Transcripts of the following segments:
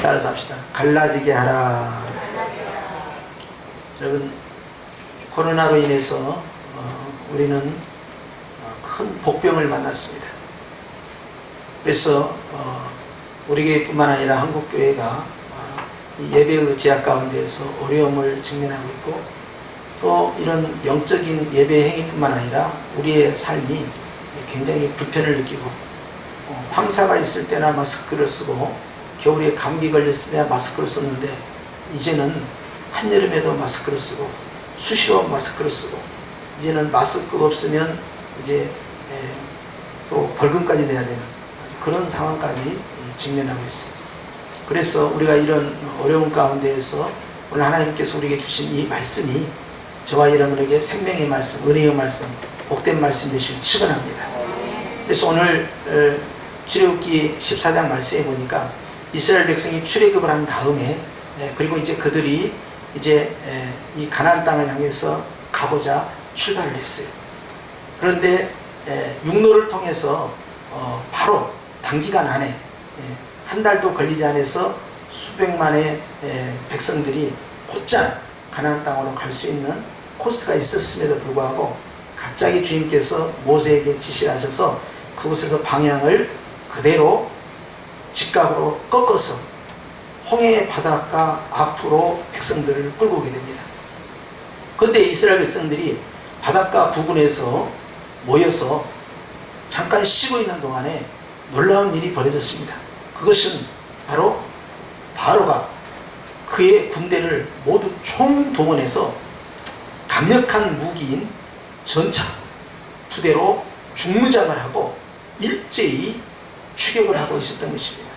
따라서 합시다. 갈라지게 하라. 여러분, 코로나로 인해서 우리는 큰 복병을 만났습니다. 그래서 우리 교회뿐만 아니라 한국교회가 예배의 제약 가운데에서 어려움을 직면하고 있고, 또 이런 영적인 예배 행위뿐만 아니라 우리의 삶이 굉장히 불편을 느끼고, 황사가 있을 때나 마스크를 쓰고 겨울에 감기 걸렸을 때나 마스크를 썼는데, 이제는 한여름에도 마스크를 쓰고 수시로 마스크를 쓰고, 이제는 마스크 없으면 이제 또 벌금까지 내야 되는 그런 상황까지 직면하고 있습니다. 그래서 우리가 이런 어려운 가운데에서 오늘 하나님께서 우리에게 주신 이 말씀이 저와 여러분에게 생명의 말씀, 은혜의 말씀, 복된 말씀 되시길 축원합니다. 그래서 오늘 출애굽기 14장 말씀에 보니까 이스라엘 백성이 출애굽을 한 다음에, 그리고 이제 그들이 이제 이 가나안 땅을 향해서 가보자 출발을 했어요. 그런데 육로를 통해서 바로 단기간 안에 한 달도 걸리지 않아서 수백만의 백성들이 곧장 가나안 땅으로 갈 수 있는 코스가 있었음에도 불구하고 갑자기 주님께서 모세에게 지시를 하셔서 그곳에서 방향을 그대로 직각으로 꺾어서 홍해 바닷가 앞으로 백성들을 끌고 오게 됩니다. 그런데 이스라엘 백성들이 바닷가 부근에서 모여서 잠깐 쉬고 있는 동안에 놀라운 일이 벌어졌습니다. 그것은 바로 바로가 그의 군대를 모두 총동원해서 강력한 무기인 전차 부대로 중무장을 하고 일제히 추격을 하고 있었던 것입니다.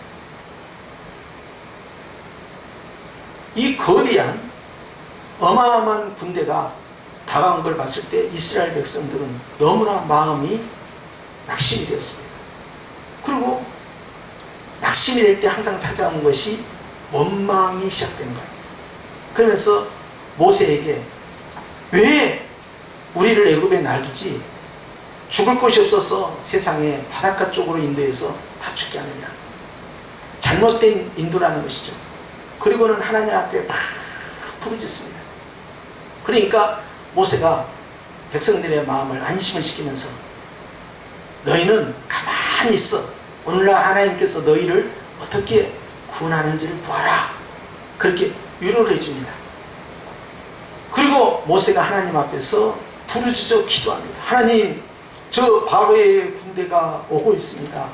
이 거대한 어마어마한 군대가 다가온 걸 봤을 때 이스라엘 백성들은 너무나 마음이 낙심이 되었습니다. 그리고 낙심이 될 때 항상 찾아온 것이 원망이 시작된 거예요. 그러면서 모세에게 왜 우리를 애굽에 놔두지? 죽을 것이 없어서 세상에 바닷가 쪽으로 인도해서 다 죽게 하느냐. 잘못된 인도라는 것이죠. 그리고는 하나님 앞에 막 부르짖습니다. 그러니까 모세가 백성들의 마음을 안심을 시키면서 너희는 가만히 있어. 오늘날 하나님께서 너희를 어떻게 구원하는지를 보아라. 그렇게 위로를 해줍니다. 그리고 모세가 하나님 앞에서 부르짖어 기도합니다. 하나님, 저 바로의 군대가 오고 있습니다.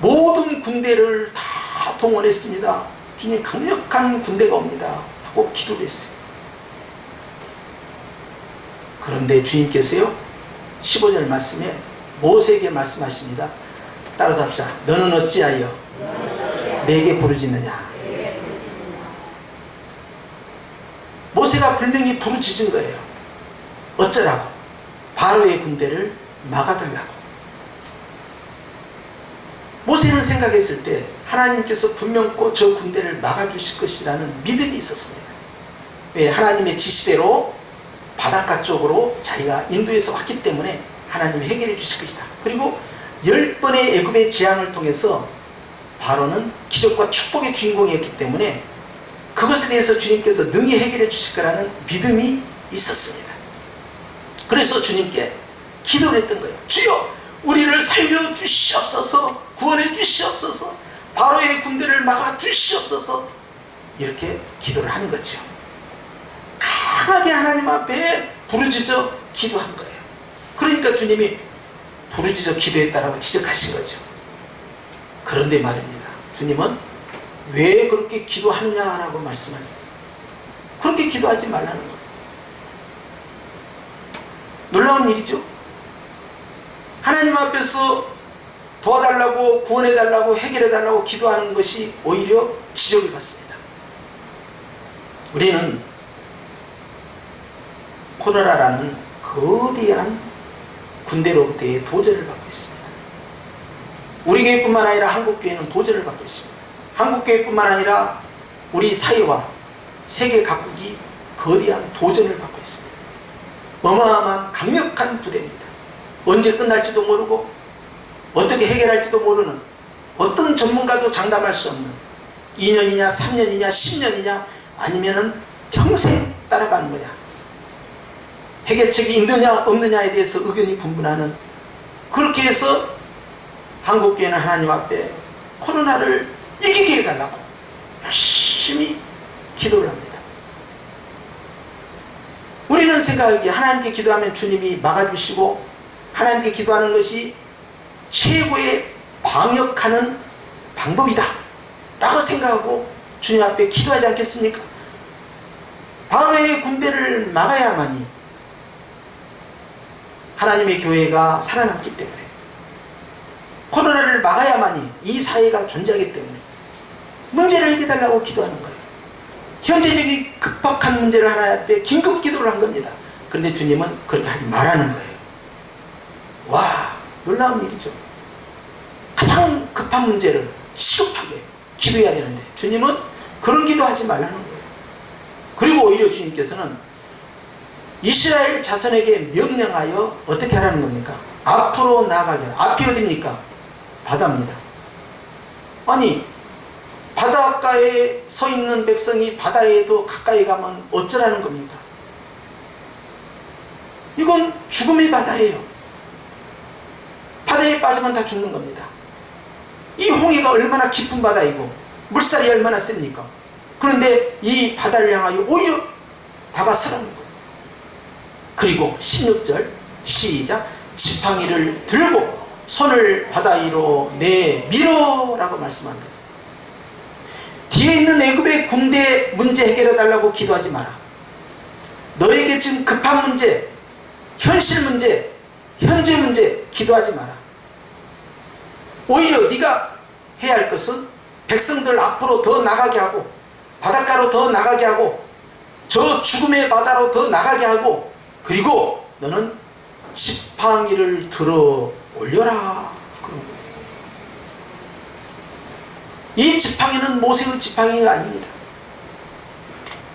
모든 군대를 다 동원했습니다. 주님, 강력한 군대가 옵니다. 하고 기도를 했어요. 그런데 주님께서요, 15절 말씀에 모세에게 말씀하십니다. 따라서 합시다. 너는 어찌하여 내게 부르짖느냐. 모세가 분명히 부르짖은 거예요. 어쩌라고? 바로의 군대를 막아달라고. 모세는 생각했을 때 하나님께서 분명 꼭 저 군대를 막아주실 것이라는 믿음이 있었습니다. 왜? 하나님의 지시대로 바닷가 쪽으로 자기가 인도해서 왔기 때문에 하나님이 해결해 주실 것이다. 그리고 10번의 애굽의 재앙을 통해서 바로는 기적과 축복의 주인공이었기 때문에 그것에 대해서 주님께서 능히 해결해 주실 거라는 믿음이 있었습니다. 그래서 주님께 기도를 했던 거예요. 주여, 우리를 살려주시옵소서, 구원해 주시옵소서, 바로의 군대를 막아 주시옵소서. 이렇게 기도를 하는 거죠. 강하게 하나님 앞에 부르짖어 기도한 거예요. 그러니까 주님이 부르짖어 기도했다라고 지적하신 거죠. 그런데 말입니다. 주님은 왜 그렇게 기도하느냐라고 말씀합니다. 그렇게 기도하지 말라는 거예요. 놀라운 일이죠. 하나님 앞에서 도와달라고, 구원해달라고, 해결해달라고 기도하는 것이 오히려 지적을 받습니다. 우리는 코로나라는 거대한 군대로부터의 도전을 받고 있습니다. 우리 교회뿐만 아니라 한국교회는 도전을 받고 있습니다. 한국교회뿐만 아니라 우리 사회와 세계 각국이 거대한 도전을 받고 있습니다. 어마어마한 강력한 부대입니다. 언제 끝날지도 모르고 어떻게 해결할지도 모르는, 어떤 전문가도 장담할 수 없는 2년이냐 3년이냐 10년이냐 아니면은 평생 따라가는 거냐. 해결책이 있느냐 없느냐에 대해서 의견이 분분하는, 그렇게 해서 한국교회는 하나님 앞에 코로나를 이기게 해달라고 열심히 기도를 합니다. 우리는 생각하기에 하나님께 기도하면 주님이 막아주시고 하나님께 기도하는 것이 최고의 방역하는 방법이다 라고 생각하고 주님 앞에 기도하지 않겠습니까? 바로의 군대를 막아야만이 하나님의 교회가 살아남기 때문에, 코로나를 막아야만이 이 사회가 존재하기 때문에 문제를 해결해달라고 기도하는 거예요. 현재적인 급박한 문제를 하나님 앞에 긴급 기도를 한 겁니다. 그런데 주님은 그렇게 하지 말라는 거예요. 와, 놀라운 일이죠. 가장 급한 문제를 시급하게 기도해야 되는데 주님은 그런 기도하지 말라는 거예요. 그리고 오히려 주님께서는 이스라엘 자손에게 명령하여 어떻게 하라는 겁니까? 앞으로 나아가게 하라. 앞이 어디입니까? 바다입니다. 아니, 바닷가에 서 있는 백성이 바다에도 가까이 가면 어쩌라는 겁니까? 이건 죽음의 바다예요. 바다에 빠지면 다 죽는 겁니다. 이 홍해가 얼마나 깊은 바다이고 물살이 얼마나 셉니까? 그런데 이 바다를 향하여 오히려 다가서라는 거예요. 그리고 16절 시작, 지팡이를 들고 손을 바다 위로 내밀어 라고 말씀합니다. 뒤에 있는 애굽의 군대 문제 해결해 달라고 기도하지 마라. 너에게 지금 급한 문제, 현실 문제, 현재 문제 기도하지 마라. 오히려 네가 해야 할 것은 백성들 앞으로 더 나가게 하고 바닷가로 더 나가게 하고 저 죽음의 바다로 더 나가게 하고, 그리고 너는 지팡이를 들어 올려라. 이 지팡이는 모세의 지팡이가 아닙니다.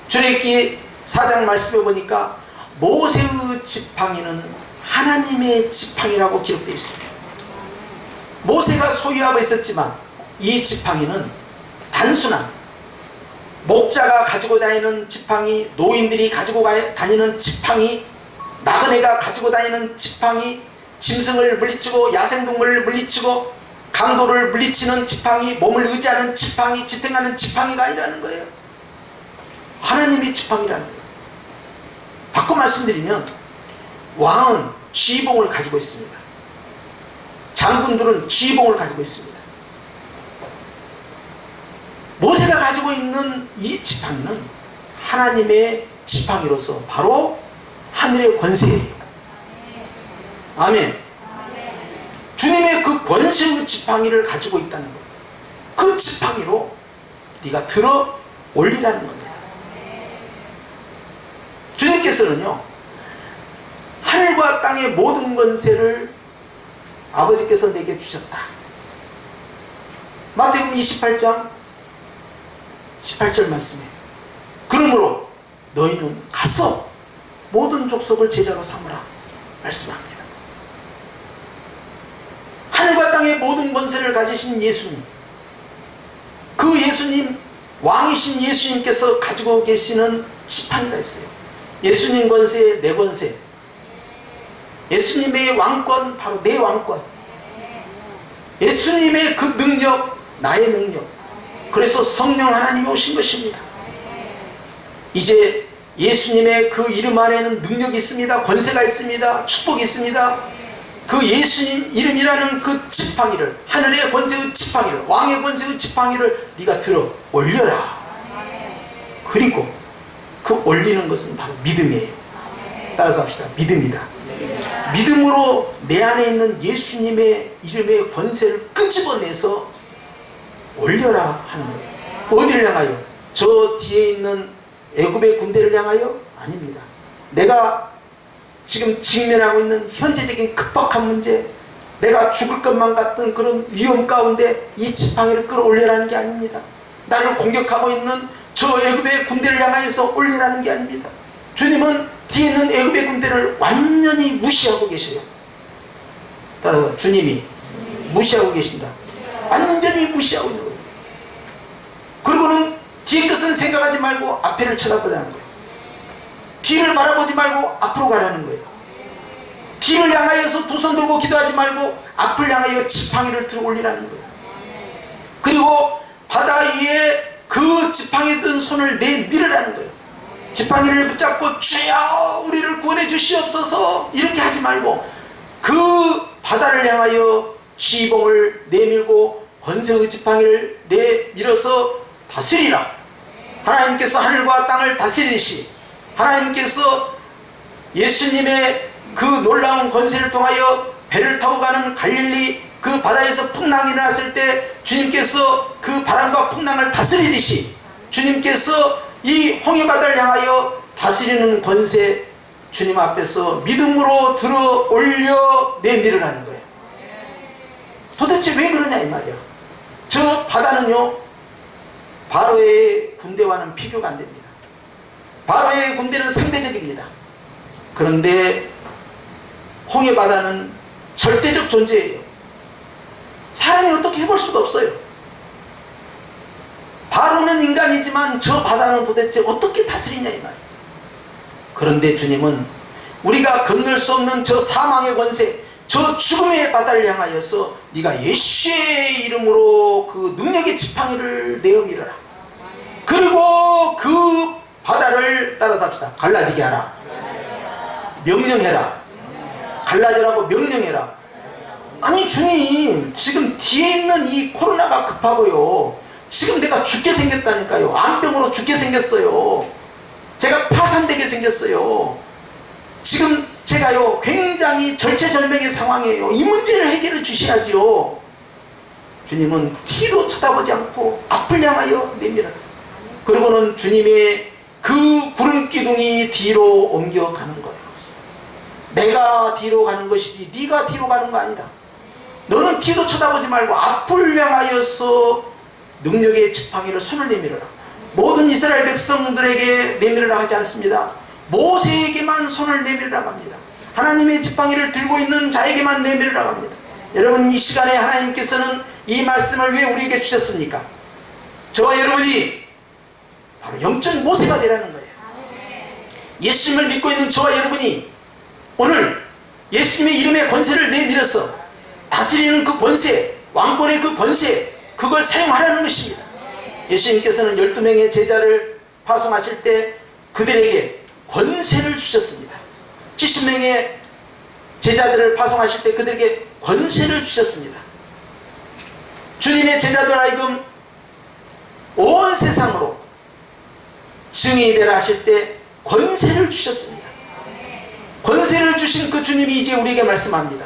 출애굽기 4장 말씀해 보니까 모세의 지팡이는 하나님의 지팡이라고 기록되어 있습니다. 모세가 소유하고 있었지만 이 지팡이는 단순한 목자가 가지고 다니는 지팡이, 노인들이 가지고 다니는 지팡이, 나그네가 가지고 다니는 지팡이, 짐승을 물리치고 야생동물을 물리치고 강도를 물리치는 지팡이, 몸을 의지하는 지팡이, 지탱하는 지팡이가 아니라는 거예요. 하나님의 지팡이라는 거예요. 바꿔 말씀드리면 왕은 지휘봉을 가지고 있습니다. 장군들은 지휘봉을 가지고 있습니다. 모세가 가지고 있는 이 지팡이는 하나님의 지팡이로서 바로 하늘의 권세예요. 아멘. 주님의 그 권세의 지팡이를 가지고 있다는 거예요. 그 지팡이로 네가 들어 올리라는 겁니다. 주님께서는요, 하늘과 땅의 모든 권세를 아버지께서 내게 주셨다. 마태복음 28장 18절 말씀에, 그러므로 너희는 가서 모든 족속을 제자로 삼으라 말씀합니다. 하늘과 땅의 모든 권세를 가지신 예수님, 그 예수님, 왕이신 예수님께서 가지고 계시는 지팡이가 있어요. 예수님 권세, 내 권세, 예수님의 왕권, 바로 내 왕권, 예수님의 그 능력, 나의 능력. 그래서 성령 하나님이 오신 것입니다. 이제 예수님의 그 이름 안에는 능력이 있습니다. 권세가 있습니다. 축복이 있습니다. 그 예수님 이름이라는 그 지팡이를, 하늘의 권세의 지팡이를, 왕의 권세의 지팡이를 네가 들어 올려라. 그리고 그 올리는 것은 바로 믿음이에요. 따라서 합시다. 믿음이다. 믿음으로 내 안에 있는 예수님의 이름의 권세를 끄집어내서 올려라 하는 거예요. 어디를 향하여? 저 뒤에 있는 애굽의 군대를 향하여? 아닙니다. 내가 지금 직면하고 있는 현재적인 급박한 문제, 내가 죽을 것만 같은 그런 위험 가운데 이 지팡이를 끌어올려라는 게 아닙니다. 나를 공격하고 있는 저 애굽의 군대를 향하여서 올리라는 게 아닙니다. 주님은 뒤에 있는 애굽의 군대를 완전히 무시하고 계셔요. 따라서 주님이 무시하고 계신다. 완전히 무시하고 있는 거예요. 뒤의 것은 생각하지 말고 앞에를 쳐다보자는 거예요. 뒤를 바라보지 말고 앞으로 가라는 거예요. 뒤를 향하여서 두 손 들고 기도하지 말고 앞을 향하여 지팡이를 들어 올리라는 거예요. 그리고 바다 위에 그 지팡이 든 손을 내밀으라는 거예요. 지팡이를 붙잡고 주여 우리를 구원해 주시옵소서 이렇게 하지 말고 그 바다를 향하여 지봉을 내밀고 권세의 지팡이를 내밀어서 다스리라. 하나님께서 하늘과 땅을 다스리듯이 하나님께서 예수님의 그 놀라운 권세를 통하여 배를 타고 가는 갈릴리 그 바다에서 풍랑이 일어났을 때 주님께서 그 바람과 풍랑을 다스리듯이 주님께서 이 홍해바다를 향하여 다스리는 권세 주님 앞에서 믿음으로 들어 올려 내밀으라는 거예요. 도대체 왜 그러냐 이 말이야. 저 바다는요 바로의 군대와는 비교가 안 됩니다. 바로의 군대는 상대적입니다. 그런데 홍해바다는 절대적 존재예요. 사람이 어떻게 해볼 수가 없어요. 바로는 인간이지만 저 바다는 도대체 어떻게 다스리냐 이 말이에요. 그런데 주님은 우리가 건널 수 없는 저 사망의 권세, 저 죽음의 바다를 향하여서 네가 예수의 이름으로 그 능력의 지팡이를 내어밀어라. 그리고 그 바다를 따라잡시다. 갈라지게 하라. 명령해라. 갈라지라고 명령해라. 아니 주님 지금 뒤에 있는 이 코로나가 급하고요. 지금 내가 죽게 생겼다니까요. 암병으로 죽게 생겼어요. 제가 파산되게 생겼어요. 지금 제가요 굉장히 절체절명의 상황이에요. 이 문제를 해결해 주셔야지요. 주님은 뒤도 쳐다보지 않고 앞을 향하여 내밀어라. 그리고는 주님의 그 구름 기둥이 뒤로 옮겨가는 거예요. 내가 뒤로 가는 것이지 네가 뒤로 가는 거 아니다. 너는 뒤도 쳐다보지 말고 앞을 향하여서 능력의 지팡이를 손을 내밀어라. 모든 이스라엘 백성들에게 내밀으라 하지 않습니다. 모세에게만 손을 내밀으라고 합니다. 하나님의 지팡이를 들고 있는 자에게만 내밀으라고 합니다. 여러분 이 시간에 하나님께서는 이 말씀을 왜 우리에게 주셨습니까? 저와 여러분이 바로 영적 모세가 되라는 거예요. 예수님을 믿고 있는 저와 여러분이 오늘 예수님의 이름의 권세를 내밀어서 다스리는 그 권세, 왕권의 그 권세, 그걸 사용하라는 것입니다. 예수님께서는 12명의 제자를 파송하실 때 그들에게 권세를 주셨습니다. 70명의 제자들을 파송하실 때 그들에게 권세를 주셨습니다. 주님의 제자들 하여금 온 세상으로 증인이 되라 하실 때 권세를 주셨습니다. 권세를 주신 그 주님이 이제 우리에게 말씀합니다.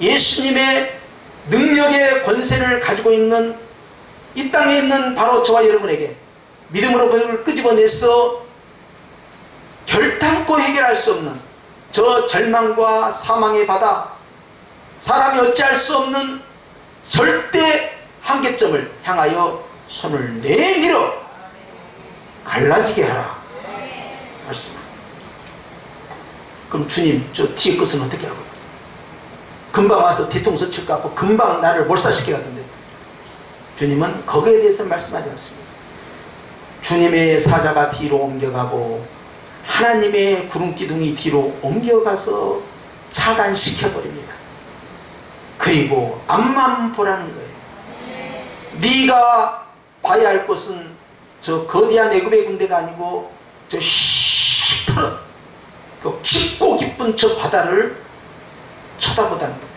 예수님의 능력의 권세를 가지고 있는 이 땅에 있는 바로 저와 여러분에게 믿음으로 그걸 끄집어내서 결탄코 해결할 수 없는 저 절망과 사망의 바다, 사람이 어찌할 수 없는 절대 한계점을 향하여 손을 내밀어 갈라지게 하라 말씀합니다. 그럼 주님 저 뒤에 것은 어떻게 하고요? 금방 와서 뒤통수 칠 것 같고 금방 나를 몰살시키 같은데 주님은 거기에 대해서 말씀하지 않습니다. 주님의 사자가 뒤로 옮겨가고 하나님의 구름기둥이 뒤로 옮겨가서 차단시켜버립니다. 그리고 앞만 보라는 거예요. 네가 봐야 할 것은 저 거대한 애굽의 군대가 아니고 저 시퍼런 그 깊고 깊은 저 바다를 쳐다보다는 겁니다.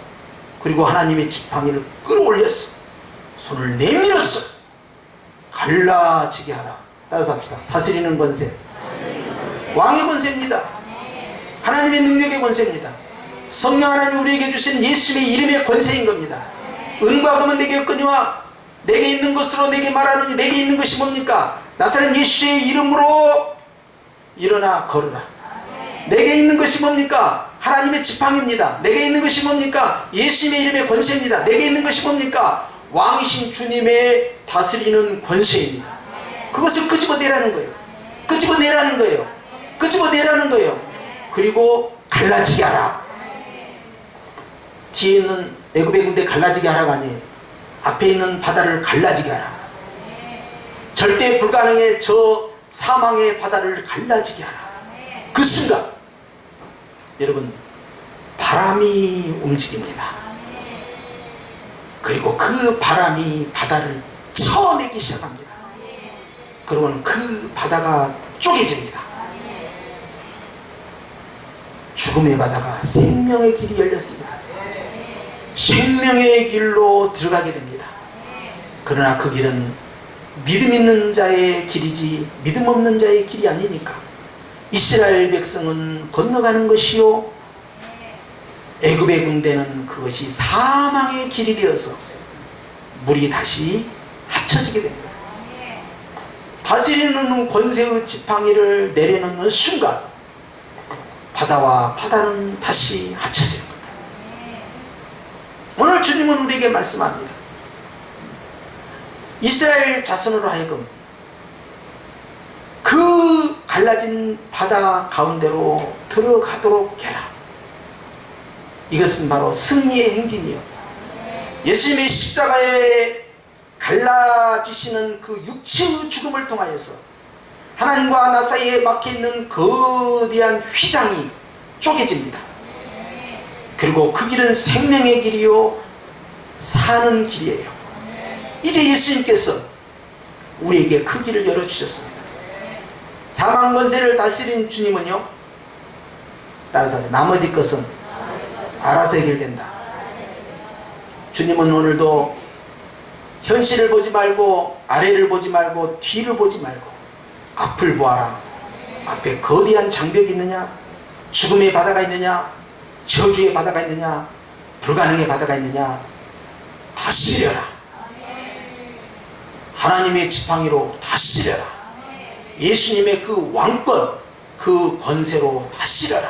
그리고 하나님의 지팡이를 끌어올렸어. 손을 내밀었어. 갈라지게 하라. 따라서 합시다. 다스리는 권세. 왕의 권세입니다. 하나님의 능력의 권세입니다. 성령 하나님 우리에게 주신 예수의 이름의 권세인 겁니다. 은과 금은 내게 없거니와 내게 있는 것으로 내게 말하느니 내게 있는 것이 뭡니까? 나사렛 예수의 이름으로 일어나 걸으라. 내게 있는 것이 뭡니까? 하나님의 지팡이입니다. 내게 있는 것이 뭡니까? 예수님의 이름의 권세입니다. 내게 있는 것이 뭡니까? 왕이신 주님의 다스리는 권세입니다. 그것을 끄집어내라는 거예요. 끄집어내라는 거예요. 끄집어내라는 거예요. 그리고 갈라지게 하라. 뒤에 있는 애굽의 군대 갈라지게 하라가 아니에요. 앞에 있는 바다를 갈라지게 하라. 절대 불가능의 저 사망의 바다를 갈라지게 하라. 그 순간 여러분 바람이 움직입니다. 그리고 그 바람이 바다를 쳐내기 시작합니다. 그러고는 그 바다가 쪼개집니다. 죽음의 바다가 생명의 길이 열렸습니다. 생명의 길로 들어가게 됩니다. 그러나 그 길은 믿음 있는 자의 길이지 믿음 없는 자의 길이 아니니까 이스라엘 백성은 건너가는 것이요 애굽의 군대는 그것이 사망의 길이 되어서 물이 다시 합쳐지게 됩니다. 다스리는 권세의 지팡이를 내려놓는 순간 바다와 바다는 다시 합쳐집니다. 오늘 주님은 우리에게 말씀합니다. 이스라엘 자손으로 하여금 그 갈라진 바다 가운데로 들어가도록 해라. 이것은 바로 승리의 행진이요 예수님의 십자가에 갈라지시는 그 육체의 죽음을 통하여서 하나님과 나 사이에 막혀있는 거대한 휘장이 쪼개집니다. 그리고 그 길은 생명의 길이요 사는 길이에요. 이제 예수님께서 우리에게 그 길을 열어주셨습니다. 사망 권세를 다스린 주님은요 따라서 나머지 것은 알아서 해결된다. 주님은 오늘도 현실을 보지 말고 아래를 보지 말고 뒤를 보지 말고 앞을 보아라. 앞에 거대한 장벽이 있느냐, 죽음의 바다가 있느냐, 저주의 바다가 있느냐, 불가능의 바다가 있느냐, 다스려라. 하나님의 지팡이로 다스려라. 예수님의 그 왕권, 그 권세로 다스려라.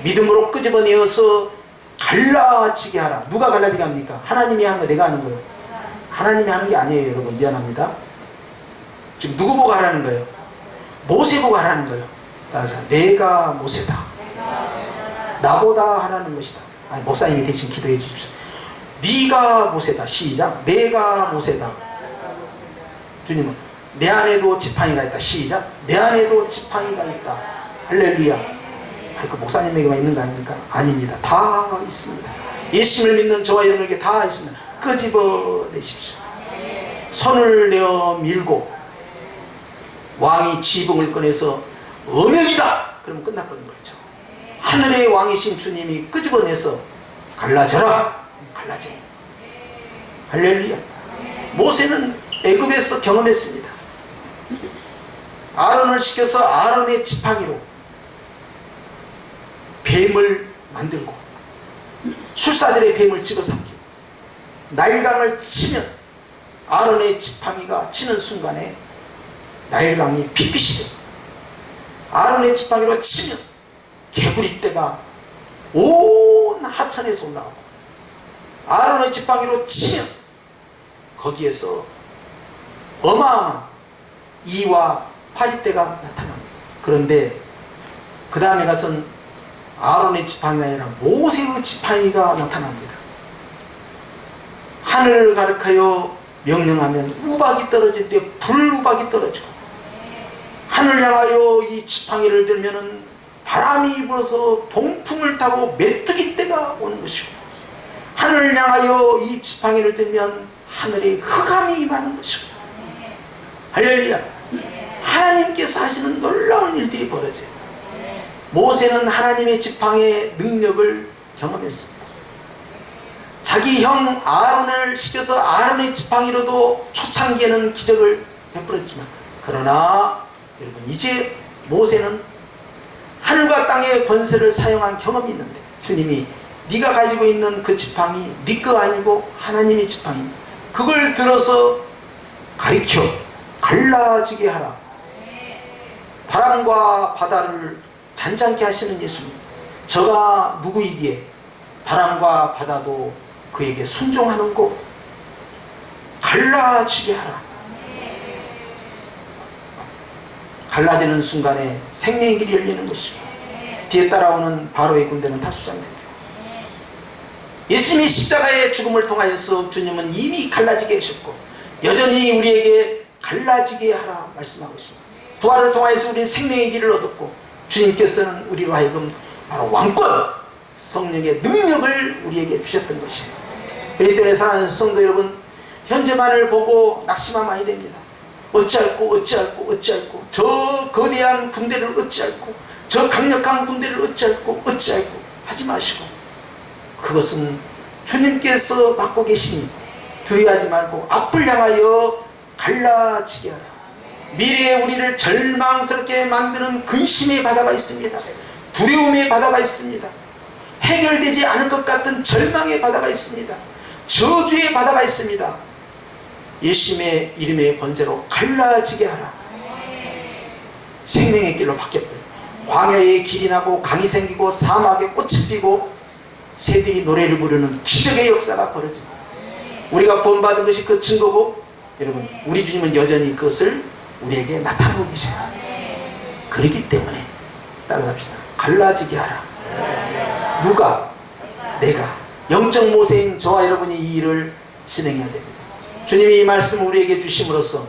믿음으로 끄집어내어서 갈라지게 하라. 누가 갈라지게 합니까? 하나님이 하는 거 내가 하는 거예요? 하나님이 하는 게 아니에요. 여러분 미안합니다. 지금 누구 보고 하라는 거예요? 모세 보고 하라는 거예요. 따라서 내가 모세다. 나보다 하라는 것이다. 아니, 목사님이 대신 기도해 주십시오. 네가 모세다. 시작. 내가 모세다. 주님은 내 안에도 지팡이가 있다. 시작. 내 안에도 지팡이가 있다. 할렐루야. 그 목사님에게만 있는 거 아닙니까? 아닙니다. 다 있습니다. 예수님을 믿는 저와 여러분에게 다 있습니다. 끄집어내십시오. 손을 내어 밀고 왕이 지붕을 꺼내서 어명이다! 그러면 끝나버린 거죠. 하늘의 왕이신 주님이 끄집어내서 갈라져라! 갈라져. 할렐루야. 모세는 애굽에서 경험했습니다. 아론을 시켜서 아론의 지팡이로 뱀을 만들고 술사들의 뱀을 집어삼키고 나일강을 치면 아론의 지팡이가 치는 순간에 나일강이 핏빛이 됩니다. 아론의 지팡이로 치면 개구리떼가 온 하천에서 올라오고 아론의 지팡이로 치면 거기에서 어마어마한 이와 파리떼가 나타납니다. 그런데 그 다음에 가서는 아론의 지팡이가 아니라 모세의 지팡이가 나타납니다. 하늘을 가리켜 명령하면 우박이 떨어지는데 불우박이 떨어지고 하늘 향하여 이 지팡이를 들면은 바람이 불어서 동풍을 타고 메뚜기 떼가 오는 것이고 하늘 향하여 이 지팡이를 들면 하늘에 흑암이 임하는 것이고 할렐루야. 하나님께서 하시는 놀라운 일들이 벌어져요. 모세는 하나님의 지팡이의 능력을 경험했습니다. 자기 형 아론을 시켜서 아론의 지팡이로도 초창기에는 기적을 베풀었지만 그러나 여러분 이제 모세는 하늘과 땅의 권세를 사용한 경험이 있는데 주님이 네가 가지고 있는 그 지팡이 네 거 아니고 하나님의 지팡이 그걸 들어서 가리켜 갈라지게 하라. 바람과 바다를 잔잔케 하시는 예수님, 저가 누구이기에 바람과 바다도 그에게 순종하는 것 갈라지게 하라. 갈라지는 순간에 생명의 길이 열리는 것이고 뒤에 따라오는 바로의 군대는 다 수장됩니다. 예수님이 십자가의 죽음을 통하여서 주님은 이미 갈라지게 하셨고 여전히 우리에게 갈라지게 하라 말씀하고 있습니다. 부활을 통하여서 우리는 생명의 길을 얻었고 주님께서는 우리로 하여금 바로 왕권 성령의 능력을 우리에게 주셨던 것이에요. 그렇기 때문에 사랑하는 성도 여러분, 현재만을 보고 낙심하면 아니 됩니다. 어찌할꼬 저 거대한 군대를 어찌할꼬 저 강력한 군대를 어찌할꼬 하지 마시고, 그것은 주님께서 맡고 계시니 두려워하지 말고 앞을 향하여 갈라지게 하라. 미래에 우리를 절망스럽게 만드는 근심의 바다가 있습니다. 두려움의 바다가 있습니다. 해결되지 않을 것 같은 절망의 바다가 있습니다. 저주의 바다가 있습니다. 예수님의 이름의 권세로 갈라지게 하라. 생명의 길로 바뀌어버려요. 광야에 길이 나고 강이 생기고 사막에 꽃이 피고 새들이 노래를 부르는 기적의 역사가 벌어집니다. 우리가 구원받은 것이 그 증거고, 여러분 우리 주님은 여전히 그것을 우리에게 나타나고 계세요. 그렇기 때문에 따라삽시다. 갈라지게 하라. 누가? 내가. 영적 모세인 저와 여러분이 이 일을 진행해야 됩니다. 주님이 이 말씀을 우리에게 주심으로써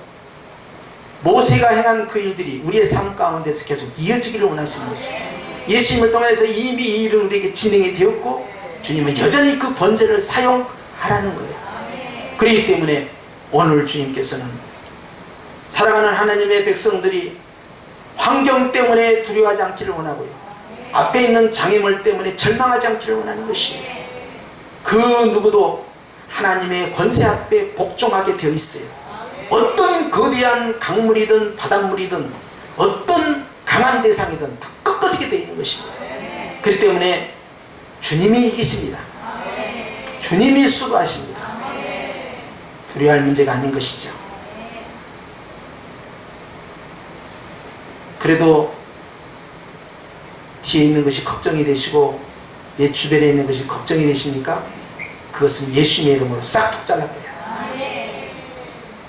모세가 행한 그 일들이 우리의 삶 가운데서 계속 이어지기를 원하시는 것입니다. 예수님을 통해서 이미 이 일을 우리에게 진행이 되었고 주님은 여전히 그 번제를 사용하라는 거예요. 그렇기 때문에 오늘 주님께서는 사랑하는 하나님의 백성들이 환경 때문에 두려워하지 않기를 원하고요, 앞에 있는 장애물 때문에 절망하지 않기를 원하는 것이에요. 그 누구도 하나님의 권세 앞에 복종하게 되어 있어요. 어떤 거대한 강물이든 바닷물이든 어떤 강한 대상이든 다 꺾어지게 되어 있는 것입니다. 그렇기 때문에 주님이 이기십니다. 주님이 수고하십니다. 두려워할 문제가 아닌 것이죠. 그래도 뒤에 있는 것이 걱정이 되시고 내 주변에 있는 것이 걱정이 되십니까? 그것은 예수님의 이름으로 싹둑 잘라버려요.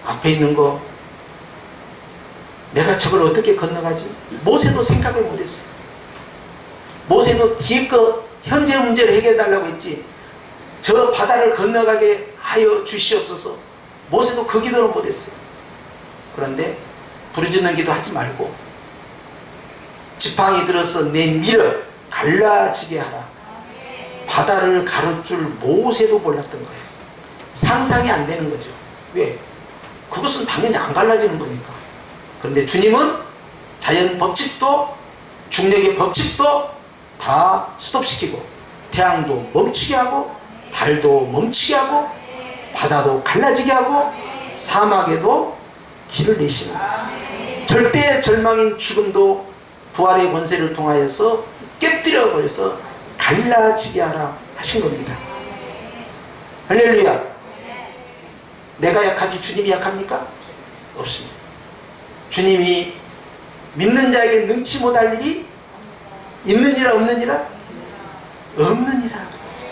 앞에 있는 거 내가 저걸 어떻게 건너가지? 모세도 생각을 못했어요. 모세도 뒤에 거 현재 문제를 해결해달라고 했지 저 바다를 건너가게 하여 주시옵소서, 모세도 그 기도를 못했어요. 그런데 부르짖는 기도 하지 말고 지팡이 들어서 내 밀어 갈라지게 하라. 바다를 가를 줄 모세도 몰랐던 거예요. 상상이 안 되는 거죠. 왜? 그것은 당연히 안 갈라지는 거니까. 그런데 주님은 자연 법칙도 중력의 법칙도 다 스톱시키고 태양도 멈추게 하고 달도 멈추게 하고 바다도 갈라지게 하고 사막에도 길을 내시는 거예요. 절대 절망인 죽음도 부활의 권세를 통하여서 깨뜨려 버려서 갈라지게 하라 하신 겁니다. 할렐루야. 내가 약하지 주님이 약합니까? 없습니다. 주님이 믿는 자에게 능치 못할 일이 있느니라 없느니라? 없느니라 그랬어요.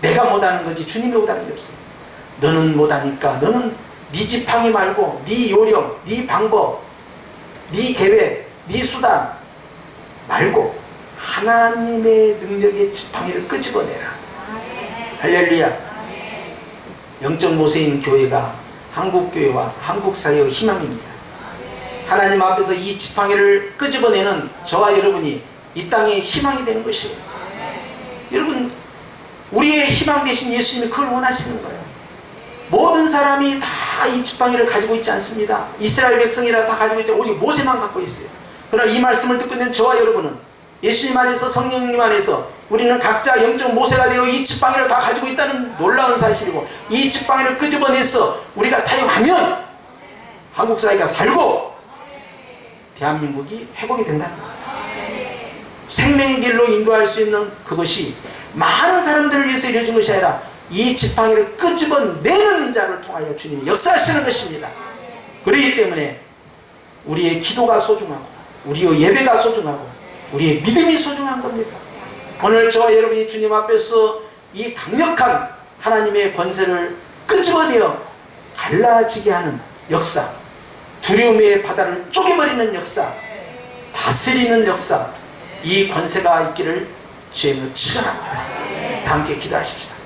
내가 못하는 거지 주님이 못하는 게 없어요. 너는 못하니까 너는 네 지팡이 말고 네 요령, 네 방법, 네 계획, 네 수단 말고 하나님의 능력의 지팡이를 끄집어내라. 할렐루야. 영적 모세인 교회가 한국교회와 한국사회의 희망입니다. 하나님 앞에서 이 지팡이를 끄집어내는 저와 여러분이 이 땅의 희망이 되는 것이에요. 여러분, 우리의 희망 되신 예수님이 그걸 원하시는 거예요. 모든 사람이 다 이 지팡이를 가지고 있지 않습니다. 이스라엘 백성이라 다 가지고 있지 않고 오직 모세만 갖고 있어요. 그러나 이 말씀을 듣고 있는 저와 여러분은 예수님 안에서 성령님 안에서 우리는 각자 영적 모세가 되어 이 지팡이를 다 가지고 있다는 놀라운 사실이고, 이 지팡이를 끄집어내서 우리가 사용하면 한국 사회가 살고 대한민국이 회복이 된다는 거예요. 생명의 길로 인도할 수 있는 그것이 많은 사람들을 위해서 이루어진 것이 아니라 이 지팡이를 끄집어내는 자를 통하여 주님이 역사하시는 것입니다. 그렇기 때문에 우리의 기도가 소중하고 우리의 예배가 소중하고 우리의 믿음이 소중한 겁니다. 오늘 저와 여러분이 주님 앞에서 이 강력한 하나님의 권세를 끄집어내어 갈라지게 하는 역사, 두려움의 바다를 쪼개버리는 역사, 다스리는 역사, 이 권세가 있기를 주의 이름으로 축원합니다. 다 함께 기도하십시다.